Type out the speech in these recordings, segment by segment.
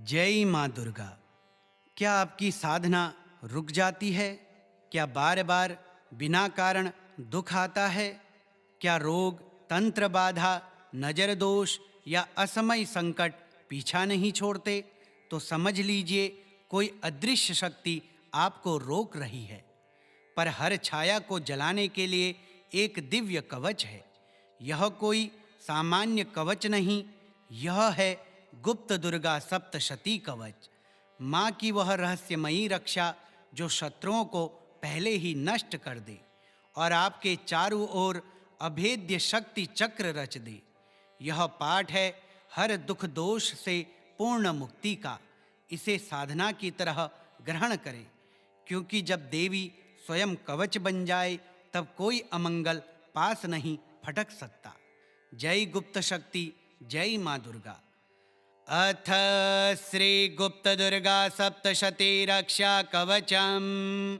जय माँ दुर्गा। क्या आपकी साधना रुक जाती है? क्या बार बार बिना कारण दुख आता है? क्या रोग, तंत्र बाधा, नजर दोष या असमय संकट पीछा नहीं छोड़ते? तो समझ लीजिए कोई अदृश्य शक्ति आपको रोक रही है। पर हर छाया को जलाने के लिए एक दिव्य कवच है। यह कोई सामान्य कवच नहीं, यह है गुप्त दुर्गा सप्तशती कवच, माँ की वह रहस्यमयी रक्षा जो शत्रुओं को पहले ही नष्ट कर दे और आपके चारों ओर अभेद्य शक्ति चक्र रच दे। यह पाठ है हर दुख दोष से पूर्ण मुक्ति का। इसे साधना की तरह ग्रहण करें, क्योंकि जब देवी स्वयं कवच बन जाए तब कोई अमंगल पास नहीं फटक सकता। जय गुप्त शक्ति, जय माँ दुर्गा। अथ श्री गुप्त दुर्गा सप्तशती रक्षा कवचम्।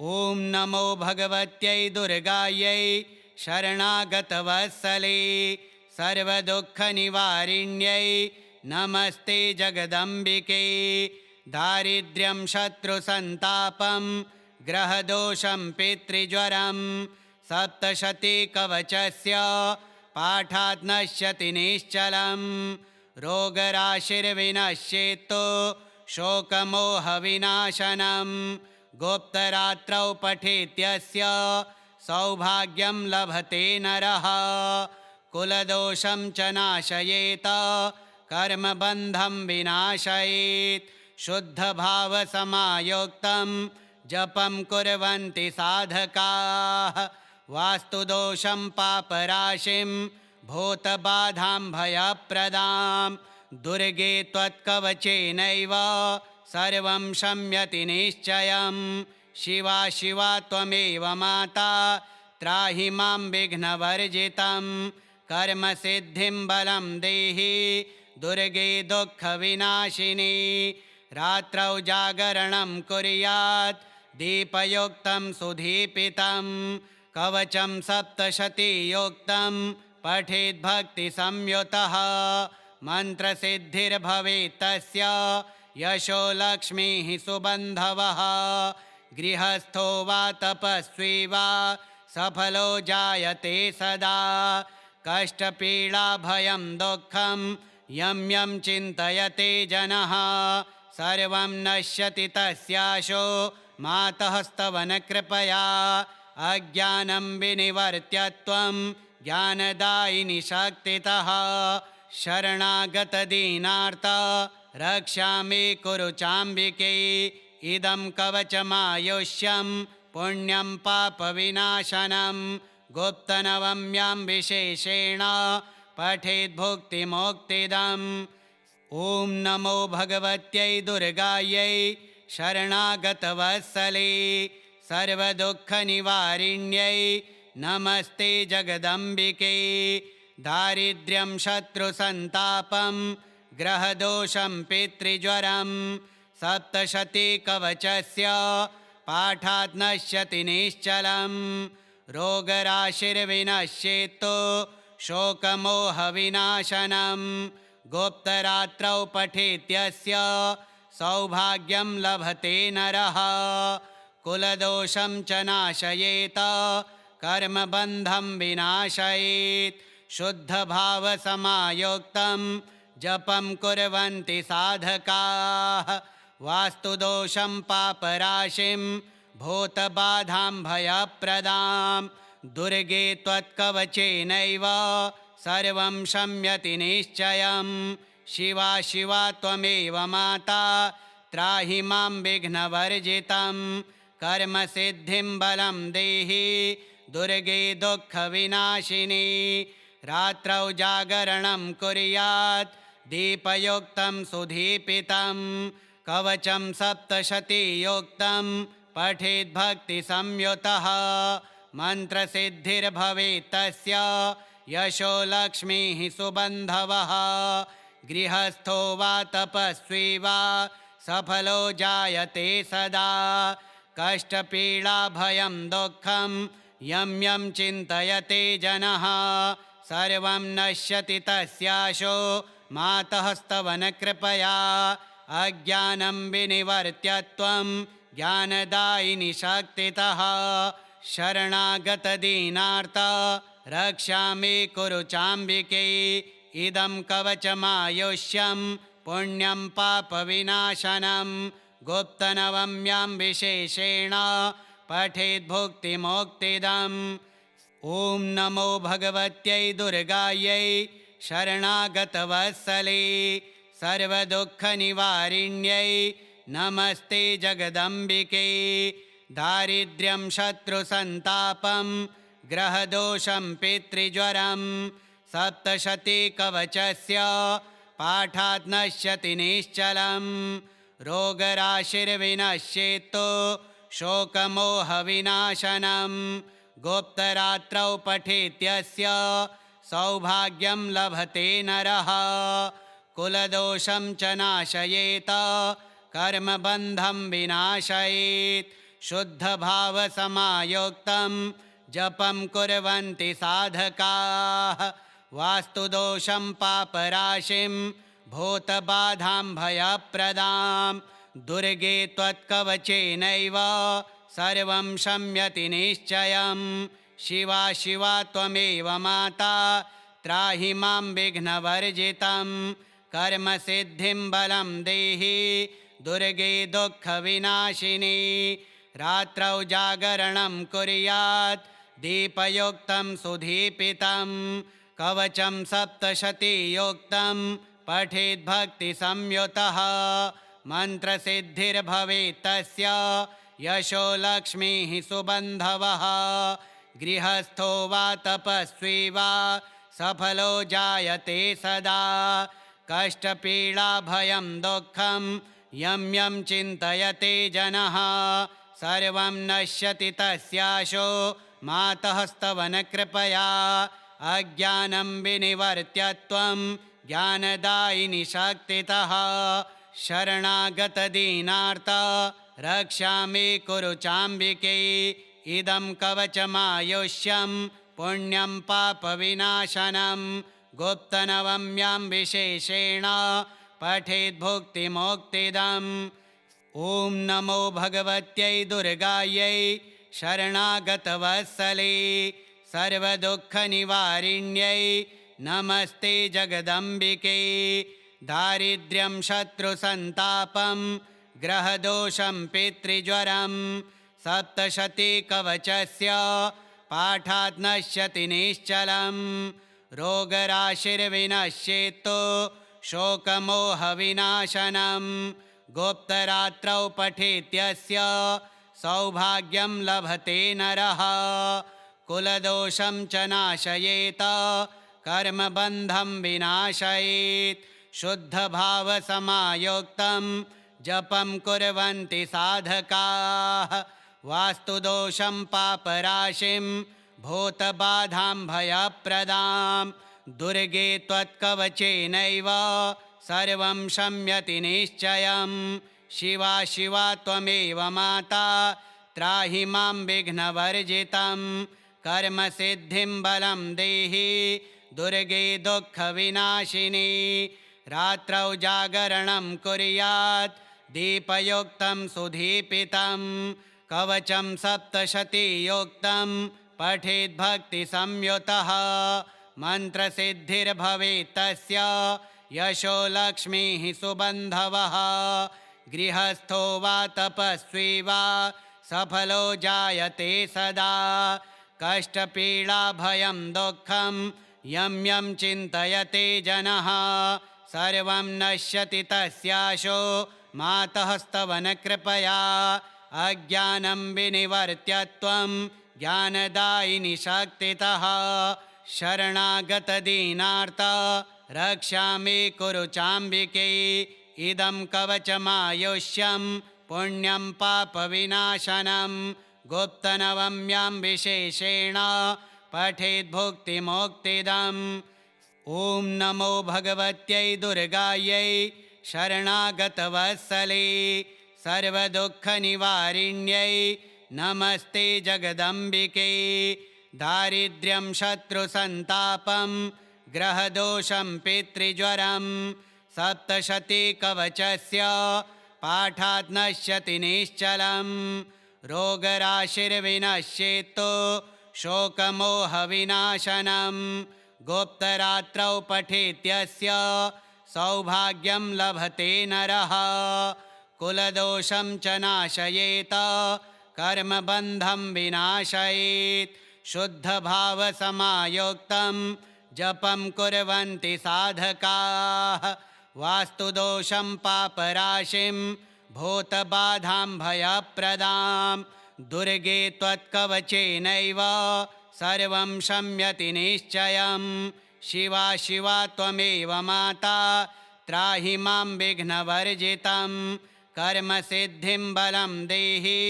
ओम नमो भगवत्यै दुर्गायै शरणागतवत्सले सर्वदुःखनिवारिण्यै नमस्ते जगदम्बिके। दारिद्र्यं शत्रुसन्तापं ग्रहदोषं पितृज्वरं सप्तशती कवचस्य पाठात् नश्यति निश्चलम्। रोगराशिर्विनश्येत्तो शोकमोहविनाशनं गुप्तरात्रौ पठेत्यस्य सौभाग्यं लभते नरः। कुलदोषं च नाशयेत कर्मबन्धं विनाशयेत्। शुद्धभावसमायुक्तं जपं कुर्वन्ति साधकाः वास्तुदोषं पापराशिं भूतबाधां भयप्रदां। दुर्गे त्वत्कवचेनैव सर्वं शम्यति निश्चयं। शिवा शिवा त्वमेव माता त्राहि मां विघ्नवर्जितं। कर्मसिद्धिं बलं देहि दुर्गे दुःखविनाशिनी। रात्रौ जागरणं कुर्यात् दीपयुक्तं सुदीपितं। कवचं सप्तशतीयुक्तं पठेद् भक्तिसंयुतः। मन्त्रसिद्धिर्भवेत् तस्य यशो लक्ष्मीः सुबन्धवः। गृहस्थो वा तपस्वी वा सफलो जायते सदा। कष्टपीडाभयं दुःखं यं यं चिन्तयते जनः सर्वं नश्यति तस्याशो मातः स्तवनकृपया। अज्ञानं विनिवर्त्य त्वं ज्ञानदायिनी शक्तितः। शरणागतदीनार्त रक्षामि कुरु चाम्बिके। इदं कवचमायुष्यं पुण्यं पापविनाशनं गुप्तनवम्यां विशेषेण पठेद् भुक्तिमुक्तिदम्। ॐ नमो भगवत्यै दुर्गायै शरणागतवत्सले सर्वदुःखनिवारिण्यै नमस्ते जगदम्बिके। दारिद्र्यं शत्रुसन्तापं ग्रहदोषं पितृज्वरं सप्तशती कवचस्य पाठात् नश्यति निश्चलम्। रोगराशिर्विनश्येत्तो शोकमोहविनाशनं गुप्तरात्रौ पठेत्यस्य सौभाग्यं लभते नरः। कुलदोषं च नाशयेत कर्मबन्धं विनाशयेत्। शुद्धभावसमायुक्तं जपं कुर्वन्ति साधकाः वास्तुदोषं पापराशिं भूतबाधां भयप्रदां। दुर्गे त्वत्कवचेनैव सर्वं शम्यति निश्चयं। शिवा शिवा त्वमेव माता त्राहि मां विघ्नवर्जितं। कर्मसिद्धिं बलं देहि दुर्गे दुःखविनाशिनी। रात्रौ जागरणं कुर्यात् दीपयुक्तं सुदीपितं। कवचं सप्तशतीयुक्तं पठेद् भक्तिसंयुतः। मन्त्रसिद्धिर्भवेत् तस्य यशो लक्ष्मीः सुबन्धवः। गृहस्थो वा तपस्वी वा सफलो जायते सदा। कष्टपीडाभयं दुःखं यं यं चिन्तयते जनः सर्वं नश्यति तस्याशो मातः स्तवनकृपया अज्ञानं विनिवर्त्य त्वं ज्ञानदायिनि शक्तितः शरणागतदीनार्त रक्षामि कुरु चाम्बिके इदं कवचमायुष्यं पुण्यं पापविनाशनं गुप्तनवम्यां विशेषेण पठेद्भुक्तिमोक्तिदम्। ॐ नमो भगवत्यै दुर्गायै शरणागतवत्सले सर्वदुःखनिवारिण्यै नमस्ते जगदम्बिके। दारिद्र्यं शत्रुसन्तापं ग्रहदोषं पितृज्वरं सप्तशतीकवचस्य पाठात् नश्यति निश्चलं रोगराशिर्विनश्येत्तु शोकमोहविनाशनं गुप्तरात्रौ पठेत्यस्य सौभाग्यं लभते नरः कुलदोषं च नाशयेत कर्मबन्धं विनाशयेत् शुद्धभावसमायुक्तं जपं कुर्वन्ति साधकाः वास्तुदोषं पापराशिं भूतबाधां भयप्रदां दुर्गे त्वत्कवचेनैव सर्वं शम्यति निश्चयं शिवा शिवा त्वमेव माता त्राहि मां विघ्नवर्जितं कर्मसिद्धिं बलं देहि दुर्गे दुःखविनाशिनी रात्रौ जागरणं कुर्यात् दीपयुक्तं सुदीपितं कवचं सप्तशतीयुक्तं पठेद्भक्तिसंयुतः मन्त्रसिद्धिर्भवेत् तस्य यशो लक्ष्मीः सुबन्धवः गृहस्थो वा तपस्वी वा सफलो जायते सदा कष्टपीडाभयं दुःखं यं यं चिन्तयते जनः सर्वं नश्यति तस्याशो मातः स्तवनकृपया अज्ञानं विनिवर्त्य त्वं ज्ञानदायिनि शक्तितः शरणागतदीनार्त रक्षामि कुरु चाम्बिके इदं कवचमायुष्यं पुण्यं पापविनाशनं गुप्तनवम्यां विशेषेण पठेद्भुक्तिमोक्तिदम्। ॐ नमो भगवत्यै दुर्गायै शरणागतवत्सले सर्वदुःखनिवारिण्यै नमस्ते जगदम्बिके। दारिद्र्यं शत्रुसन्तापं ग्रहदोषं पितृज्वरं सप्तशतीकवचस्य पाठात् नश्यति निश्चलं रोगराशिर्विनश्येत्तु शोकमोहविनाशनं गुप्तरात्रौ पठेत्यस्य सौभाग्यं लभते नरः कुलदोषं च नाशयेत कर्मबन्धं विनाशयेत् शुद्धभावसमायुक्तं जपं कुर्वन्ति साधकाः वास्तुदोषं पापराशिं भूतबाधां भयप्रदां दुर्गे त्वत्कवचेनैव सर्वं शम्यति निश्चयं शिवा शिवा त्वमेव माता त्राहि मां विघ्नवर्जितं कर्मसिद्धिं बलं देहि दुर्गे दुःखविनाशिनी रात्रौ जागरणं कुर्यात् दीपयुक्तं सुदीपितं कवचं सप्तशतीयुक्तं पठेद्भक्तिसंयुतः मन्त्रसिद्धिर्भवेत् तस्य यशो लक्ष्मीः सुबन्धवः गृहस्थो वा तपस्वी वा सफलो जायते सदा कष्टपीडाभयं दुःखं यं यं चिन्तयते जनः सर्वं नश्यति तस्याशो मातः स्तवनकृपया अज्ञानं विनिवर्त्य त्वं ज्ञानदायिनि शक्तितः शरणागतदीनार्त रक्षामि कुरु चाम्बिके इदं कवचमायुष्यं पुण्यं पापविनाशनं गुप्तनवम्यां विशेषेण पठेद्भुक्तिमोक्तिदम्। ॐ नमो भगवत्यै दुर्गायै शरणागतवत्सले सर्वदुःखनिवारिण्यै नमस्ते जगदम्बिके। दारिद्र्यं शत्रुसन्तापं ग्रहदोषं पितृज्वरं सप्तशतीकवचस्य पाठात् नश्यति निश्चलं रोगराशिर्विनश्येत्तु शोकमोहविनाशनं गुप्तरात्रौ पठेत्यस्य सौभाग्यं लभते नरः कुलदोषं च नाशयेत कर्मबन्धं विनाशयेत् शुद्धभावसमायुक्तं जपं कुर्वन्ति साधकाः वास्तुदोषं पापराशिं भूतबाधां भयप्रदां दुर्गे त्वत्कवचेनैव सर्वं शम्यति निश्चयं शिवा शिवा त्वमेव माता त्राहि मां विघ्नवर्जितं कर्मसिद्धिं बलं देहि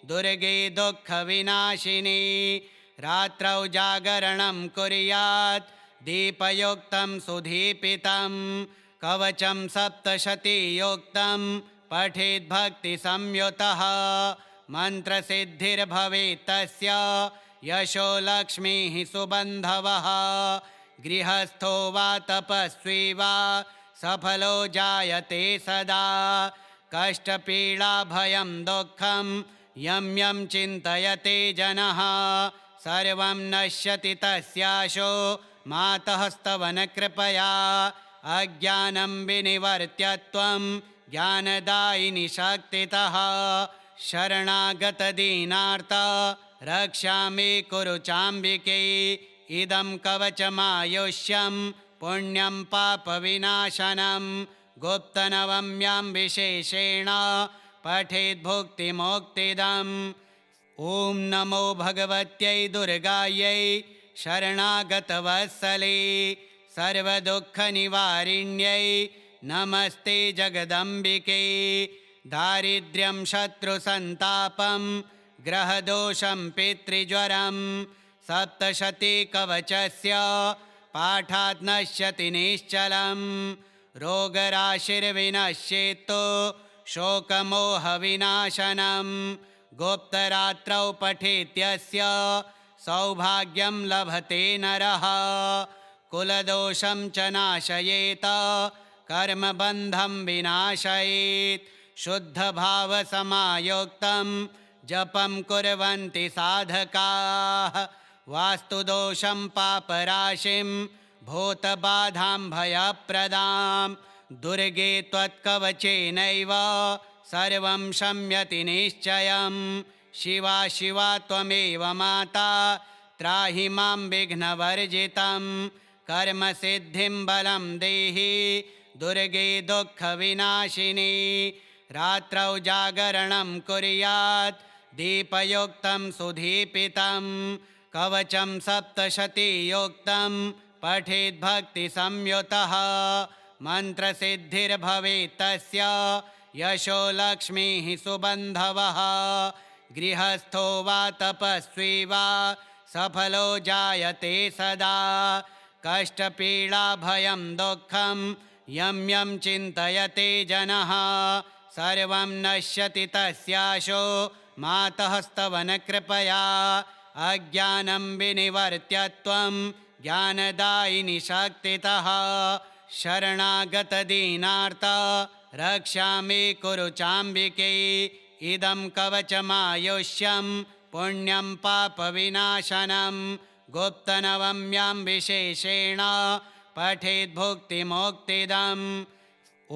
दुर्गे दुःखविनाशिनी रात्रौ जागरणं कुर्यात् दीपयुक्तं सुदीपितं कवचं सप्तशतीयुक्तं पठेद् भक्तिसंयुतः मन्त्रसिद्धिर्भवेत् तस्य यशो लक्ष्मीः सुबन्धवः गृहस्थो वा तपस्वी वा सफलो जायते सदा कष्टपीडाभयं दुःखं यं यं चिन्तयते जनः सर्वं नश्यति तस्याशो मातः स्तवनकृपया अज्ञानं विनिवर्त्य त्वं ज्ञानदायिनि शक्तितः शरणागतदीनार्त रक्षामि कुरु चाम्बिके इदं कवचमायुष्यं पुण्यं पापविनाशनं गुप्तनवम्यां विशेषेण पठेद्भुक्तिमोक्तिदम् ॐ नमो भगवत्यै दुर्गायै शरणागतवत्सले सर्वदुःखनिवारिण्यै नमस्ते जगदम्बिके दारिद्र्यं शत्रुसन्तापं ग्रहदोषं पितृज्वरं सप्तशतीकवचस्य पाठात् नश्यति निश्चलं रोगराशिर्विनश्येत्तु शोकमोहविनाशनं गुप्तरात्रौ पठेत्यस्य सौभाग्यं लभते नरः कुलदोषं च नाशयेत कर्मबन्धं विनाशयेत् शुद्धभावसमायुक्तं जपं कुर्वन्ति साधकाः वास्तुदोषं पापराशिं भूतबाधां भयप्रदां दुर्गे त्वत्कवचेनैव सर्वं शम्यति निश्चयं शिवा शिवा त्वमेव माता त्राहि मां विघ्नवर्जितं कर्मसिद्धिं बलं देहि दुर्गे दुःखविनाशिनी रात्रौ जागरणं कुर्यात् दीपयुक्तं सुदीपितं कवचं सप्तशतीयुक्तं पठेद् भक्तिसंयुतः मन्त्रसिद्धिर्भवेत् तस्य यशो लक्ष्मीः सुबन्धवः गृहस्थो वा तपस्वी वा सफलो जायते सदा कष्टपीडाभयं दुःखं यं यं चिन्तयते जनः सर्वं नश्यति तस्याशो मातः स्तवनकृपया अज्ञानं विनिवर्त्य त्वं ज्ञानदायिनि शक्तितः शरणागतदीनार्त रक्षामि कुरु चाम्बिके इदं कवचमायुष्यं पुण्यं पापविनाशनं गुप्तनवम्यां विशेषेण पठेद्भुक्तिमोक्तिदम्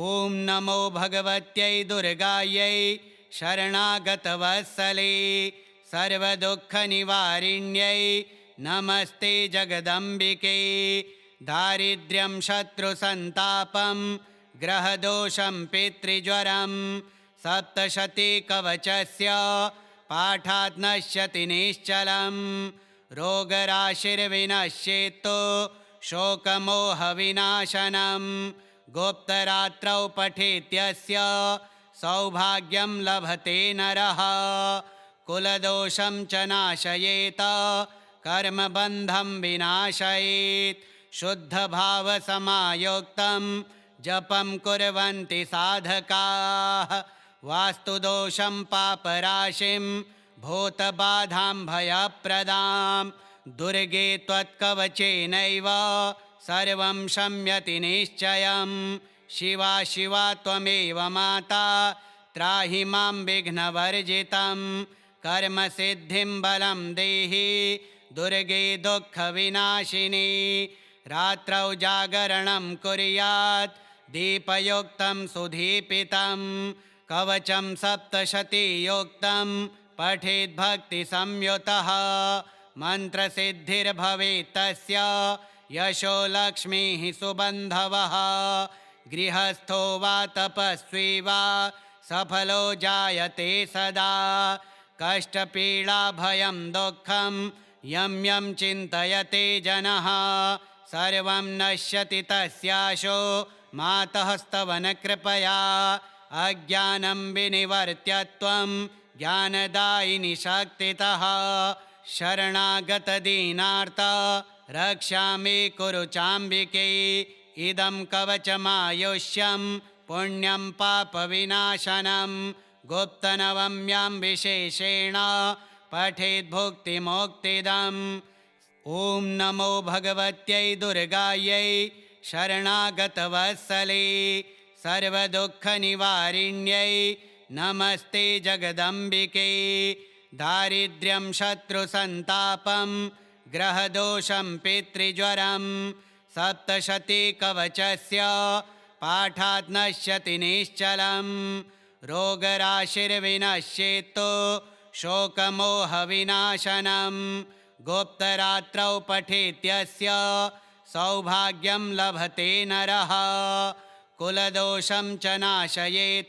ॐ नमो भगवत्यै दुर्गायै शरणागतवत्सले सर्वदुःखनिवारिण्यै नमस्ते जगदम्बिके दारिद्र्यं शत्रुसन्तापं ग्रहदोषं पितृज्वरं सप्तशतीकवचस्य पाठात् नश्यति निश्चलं रोगराशिर्विनश्येत्तु शोकमोहविनाशनं गुप्तरात्रौ पठेत्यस्य सौभाग्यं लभते नरः कुलदोषं च नाशयेत कर्मबन्धं विनाशयेत् शुद्धभावसमायुक्तं जपं कुर्वन्ति साधकाः वास्तुदोषं पापराशिं भूतबाधां भयप्रदां दुर्गे त्वत्कवचेनैव सर्वं शम्यति निश्चयं। शिवा शिवा त्वमेव माता त्राहि मां विघ्नवर्जितं। कर्मसिद्धिं बलं देहि दुर्गे दुःखविनाशिनी। रात्रौ जागरणं कुर्यात् दीपयुक्तं सुदीपितं। कवचं सप्तशतीयुक्तं पठेद् भक्तिसंयुतः। मन्त्रसिद्धिर्भवेत् तस्य यशो लक्ष्मीः सुबन्धवः। गृहस्थो वा तपस्वी वा सफलो जायते सदा। कष्टपीडाभयं दुःखं यं यं चिन्तयते जनः सर्वं नश्यति तस्याशो मातः स्तवनकृपया। अज्ञानं विनिवर्त्य त्वं ज्ञानदायिनि शक्तितः। शरणागतदीनार्त रक्षामि कुरु चाम्बिके। इदं कवचमायुष्यं पुण्यं पापविनाशनं। गुप्तनवम्यां विशेषेण पठेद् भुक्तिमोक्तिदम्। ॐ नमो भगवत्यै दुर्गायै शरणागतवत्सले सर्वदुःखनिवारिण्यै नमस्ते जगदम्बिके। दारिद्र्यं शत्रुसन्तापं ग्रहदोषं पितृज्वरं सप्तशतीकवचस्य पाठात् नश्यति निश्चलम्। रोगराशिर्विनश्येत्तो शोकमोहविनाशनं। गुप्तरात्रौ पठेत्यस्य सौभाग्यं लभते नरः। कुलदोषं च नाशयेत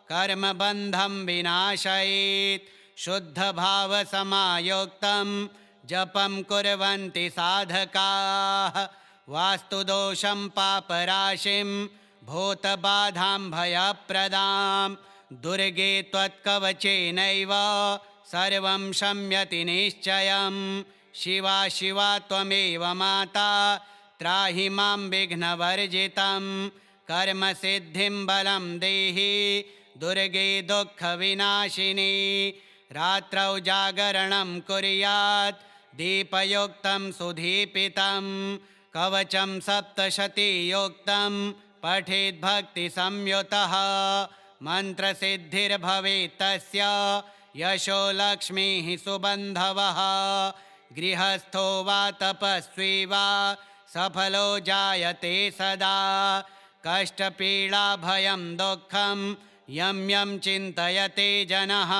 कर्मबन्धं विनाशयेत्। शुद्धभावसमायुक्तं जपं कुर्वन्ति साधकाः। वास्तुदोषं पापराशिं भूतबाधां भयप्रदां। दुर्गे त्वत्कवचेनैव सर्वं शम्यति निश्चयं। शिवा शिवा त्वमेव माता त्राहि मां विघ्नवर्जितं। कर्मसिद्धिं बलं देहि दुर्गे दुःखविनाशिनी। रात्रौ जागरणं कुर्यात् दीपयुक्तं सुदीपितं। कवचं सप्तशतीयुक्तं पठेद् भक्तिसंयुतः। मन्त्रसिद्धिर्भवेत् तस्य यशो लक्ष्मीः सुबन्धवः। गृहस्थो वा तपस्वी वा सफलो जायते सदा। कष्टपीडाभयं दुःखं यं यं चिन्तयते जनः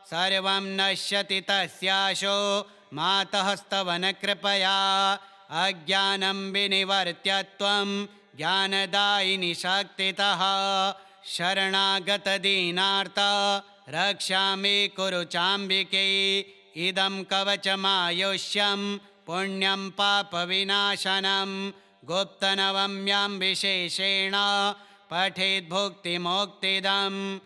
सर्वं नश्यति तस्याशो मातः स्तवनकृपया। अज्ञानं विनिवर्त्य त्वं ज्ञानदायिनि शक्तितः। शरणागतदीनार्त रक्षामि कुरु चाम्बिके। इदं कवचमायुष्यं पुण्यं पापविनाशनं। गुप्तनवम्यां विशेषेण पठेद् भुक्तिमोक्तिदम्।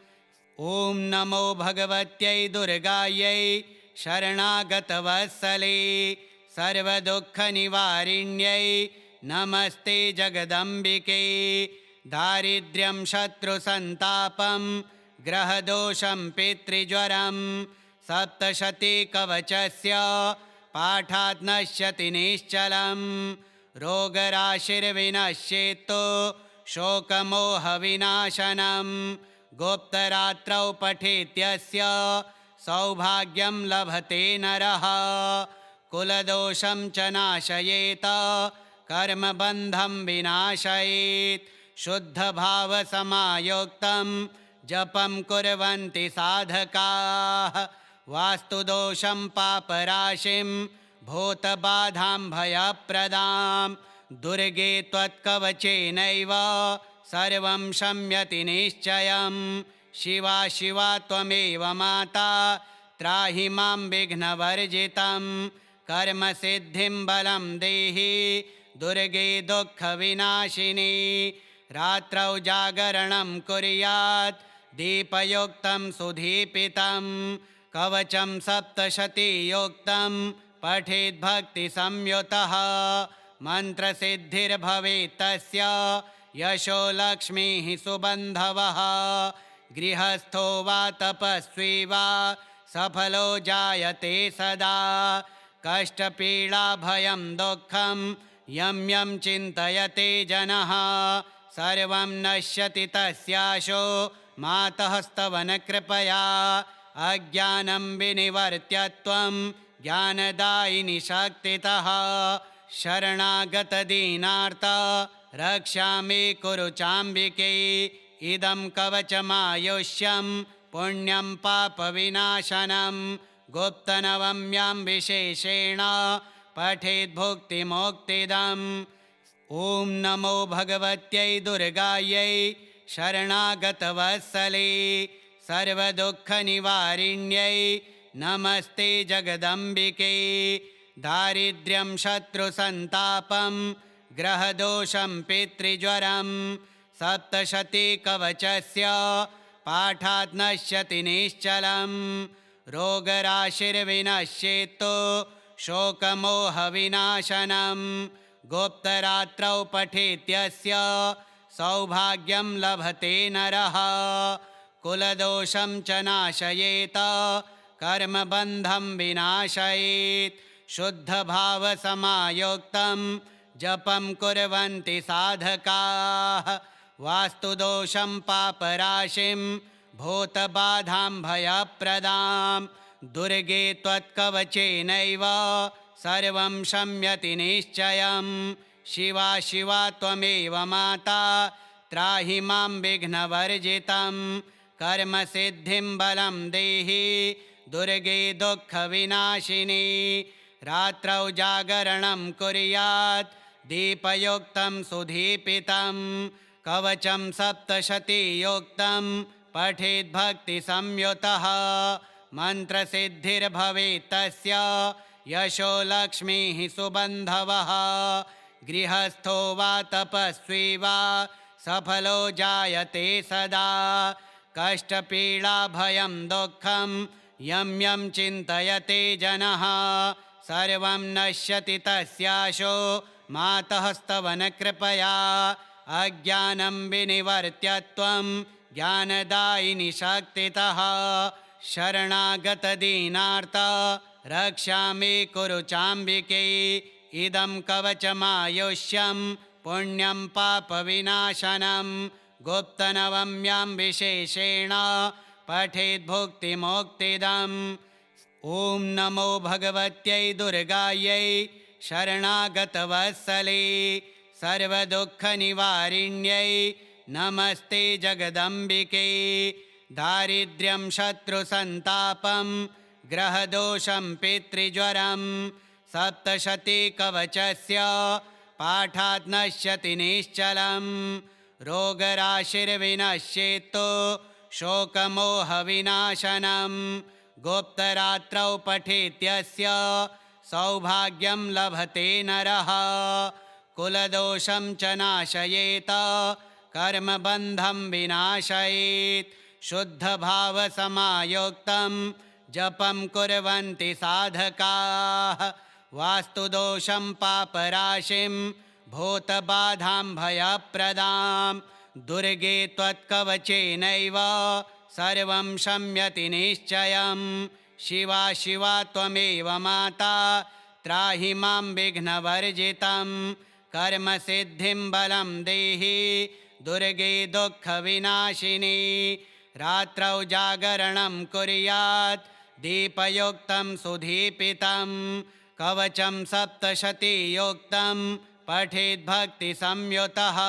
ॐ नमो भगवत्यै दुर्गायै शरणागतवत्सले सर्वदुःखनिवारिण्यै नमस्ते जगदम्बिके। दारिद्र्यं शत्रुसन्तापं ग्रहदोषं पितृज्वरं सप्तशतीकवचस्य पाठात् नश्यति निश्चलम्। रोगराशिर्विनश्येत्तो शोकमोहविनाशनं। गुप्तरात्रौ पठेत्यस्य सौभाग्यं लभते नरः। कुलदोषं च नाशयेत कर्मबन्धं विनाशयेत्। शुद्धभावसमायुक्तं जपं कुर्वन्ति साधकाः। वास्तुदोषं पापराशिं भूतबाधां भयप्रदां। दुर्गे त्वत्कवचेनैव सर्वं शम्यति निश्चयं। शिवा शिवा त्वमेव माता त्राहि मां विघ्नवर्जितं। कर्मसिद्धिं बलं देहि दुर्गे दुःखविनाशिनी। रात्रौ जागरणं कुर्यात् दीपयुक्तं सुदीपितं। कवचं सप्तशतीयुक्तं पठेद् भक्तिसंयुतः। मन्त्रसिद्धिर्भवेत् तस्य यशो लक्ष्मीः सुबन्धवः। गृहस्थो वा तपस्वी वा सफलो जायते सदा। कष्टपीडाभयं दुःखं यं यं चिन्तयते जनः सर्वं नश्यति तस्याशो मातः स्तवनकृपया अज्ञानं विनिवर्त्यत्वं ज्ञानदायिनि शक्तितः शरणागतदीनार्त रक्षामि कुरु चाम्बिके इदं कवचमायुष्यं पुण्यं पापविनाशनं गुप्तनवम्यां विशेषेण पठेद्भुक्तिमोक्तिदम् ॐ नमो भगवत्यै दुर्गायै शरणागतवत्सले सर्वदुःखनिवारिण्यै नमस्ते जगदम्बिके दारिद्र्यं शत्रुसन्तापं ग्रहदोषं पितृज्वरं सप्तशतीकवचस्य पाठात् नश्यति निश्चलं रोगराशिर्विनश्येत्तु शोकमोहविनाशनं गुप्तरात्रौ पठेत्यस्य सौभाग्यं लभते नरः कुलदोषं च नाशयेत कर्मबन्धं विनाशयेत् शुद्धभावसमायुक्तं जपं कुर्वन्ति साधकाः वास्तुदोषं पापराशिं भूतबाधां भयप्रदां दुर्गे त्वत्कवचेनैव सर्वं शम्यति निश्चयं शिवा शिवा त्वमेव माता त्राहि मां विघ्नवर्जितं कर्मसिद्धिं बलं देहि दुर्गे दुःखविनाशिनी रात्रौ जागरणं कुर्यात् दीपयुक्तं सुदीपितं कवचं सप्तशतीयुक्तं पठेद्भक्तिसंयुतः मन्त्रसिद्धिर्भवेत् तस्य यशो लक्ष्मीः सुबन्धवः गृहस्थो वा तपस्वी वा सफलो जायते सदा कष्टपीडाभयं दुःखं यं यं चिन्तयते जनः सर्वं नश्यति तस्याशो मातः स्तवनकृपया अज्ञानं विनिवर्त्यत्वं ज्ञानदायिनि शक्तितः शरणागतदीनार्त रक्षामि कुरु चाम्बिके इदं कवचमायुष्यं पुण्यं पापविनाशनं गुप्तनवम्यां विशेषेण पठेद्भुक्तिमोक्तिदम् ॐ नमो भगवत्यै दुर्गायै शरणागतवत्सले सर्वदुःखनिवारिण्यै नमस्ते जगदम्बिके दारिद्र्यं शत्रुसन्तापं ग्रहदोषं पितृज्वरं सप्तशतीकवचस्य पाठात् नश्यति निश्चलं रोगराशिर्विनश्येत्तु शोकमोहविनाशनं गुप्तरात्रौ पठेत्यस्य सौभाग्यं लभते नरः कुलदोषं च नाशयेत कर्मबन्धं विनाशयेत् शुद्धभावसमायुक्तं जपं कुर्वन्ति साधकाः वास्तुदोषं पापराशिं भूतबाधां भयप्रदां दुर्गे त्वत्कवचेनैव सर्वं शम्यति निश्चयं शिवा शिवा त्वमेव माता त्राहि मां विघ्नवर्जितं कर्मसिद्धिं बलं देहि दुर्गे दुःखविनाशिनी रात्रौ जागरणं कुर्यात् दीपयुक्तं सुदीपितं कवचं सप्तशतीयुक्तं पठेद्भक्तिसंयुतः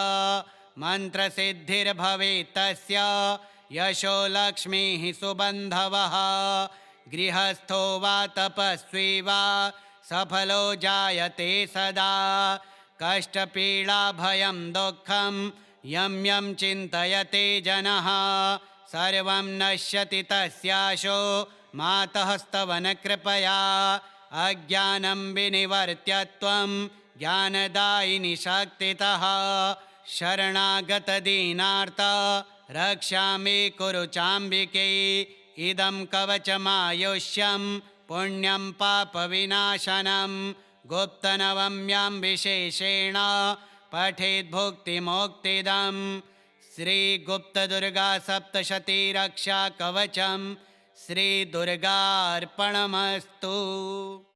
मन्त्रसिद्धिर्भवेत् तस्य यशो लक्ष्मीः सुबन्धवः गृहस्थो वा तपस्वी वा सफलो जायते सदा कष्टपीडाभयं दुःखं यं यं चिन्तयते जनः सर्वं नश्यति तस्याशो मातः स्तवनकृपया अज्ञानं विनिवर्त्यत्वं ज्ञानदायिनि शक्तितः शरणागतदीनार्त रक्षामि कुरु चाम्बिके इदं कवचमायुष्यं पुण्यं पापविनाशनं गुप्तनवम्यां विशेषेण पठेद्भुक्तिमोक्तिदम् श्रीगुप्तदुर्गा सप्तशती रक्षा कवचं श्रीदुर्गार्पणमस्तु।